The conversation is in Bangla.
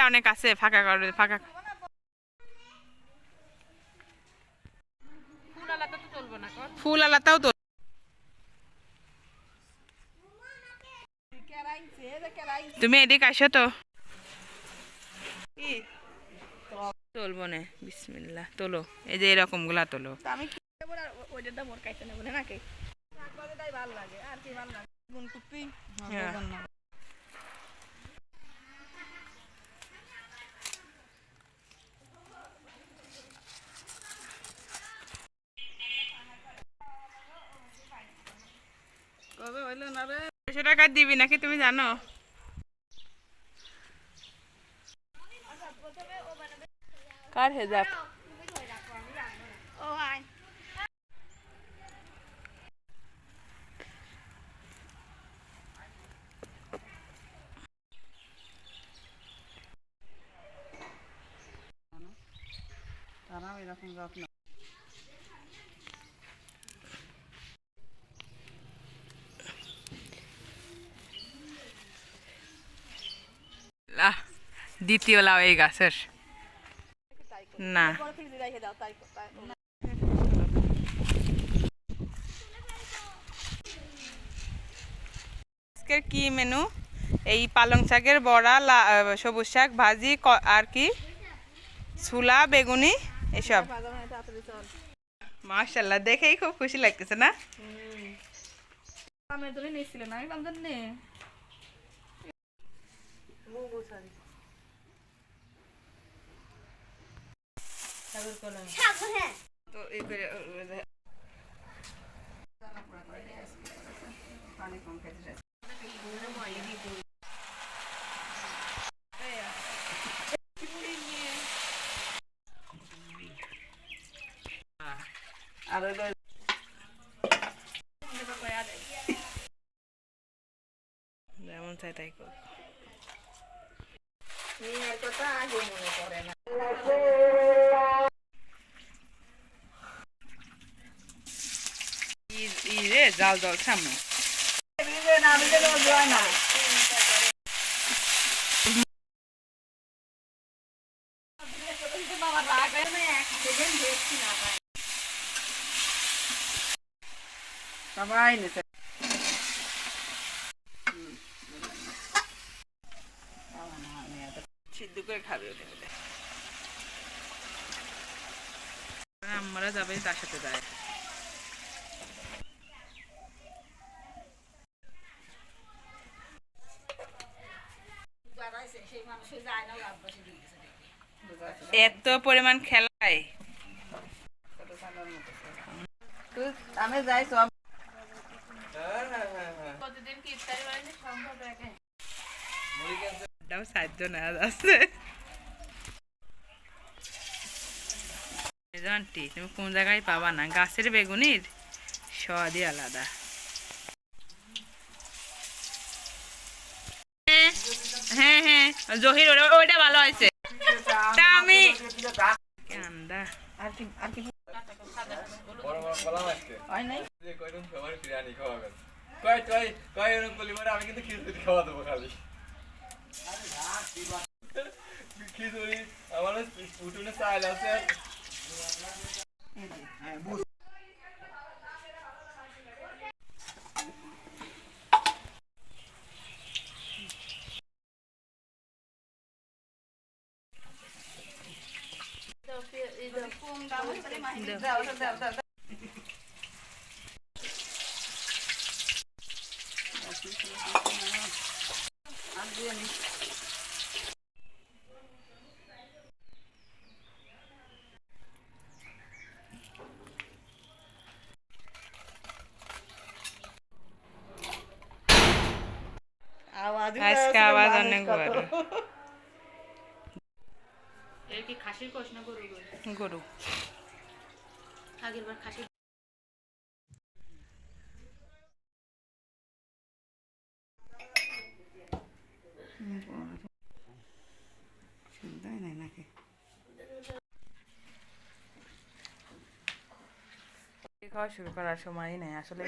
অনেক আছে ফাঁকা করে ফাঁকা। ফুল আলাতাও তো তুমি এদিকে আসো তো তুলবো না বিসমিল্লাহ তোলো এই যে এরকম গুলা তোলো আমি ওইটার দাম ওর কাছে নেবো নাকি ভালো লাগে আর কি ভালো লাগে গুণ কুপি কবে হইলো না রে 200 টাকা দিবি নাকি তুমি জানো কার হেজাব ও আয় তারাও এরকম যত্ন দ্বিতীয় লাউ এই গাছের না আজকের কি মেনু এই পালং শাকের বড়া সবুজ শাক ভাজি আর কি ছোলা বেগুনি এসব মাশাআল্লাহ দেখেই খুব খুশি লাগতেছে না আমি তো নিয়েছিল না আমি বান্ধব নে তো এই করে পানি কম খেতে আর যেমন চাই তাই কর কথা আগে মনে করে না রে জাল জল সামনে সবাই নিতে সিদ্ধ করে খাবে আমরা যাবে তার সাথে যায় এত পরিমাণ খেলায় আমি যাই সব প্রতিদিন কি ইফতারি বানালে সম্ভব রাখে দাও সাহায্য না আছে জানটি তুমি কোন জায়গায় পাবা না গাছের বেগুনির স্বাদই আলাদা হ্যাঁ হ্যাঁ জহির ওইটা ভালো হয়েছে তা আমি আন্দা আর কি আর কি বড় বড় কলা আসছে হয় নাই যে কয়রকম সবার বিরিয়ানি খাওয়াবেন কয় এরকম বলি মানে আমি কিন্তু খিচুড়ি খাওয়া দেবো খালি আরে না খিচুড়ি আমার উঠোনে চাল আছে হ্যাঁ বুঝ আজকে আওয়াজ অনেক বড় এর কি খাসির কোষ না গরু গরু আগের বার খাসি খাওয়া শুরু করার সময় নেই আসলে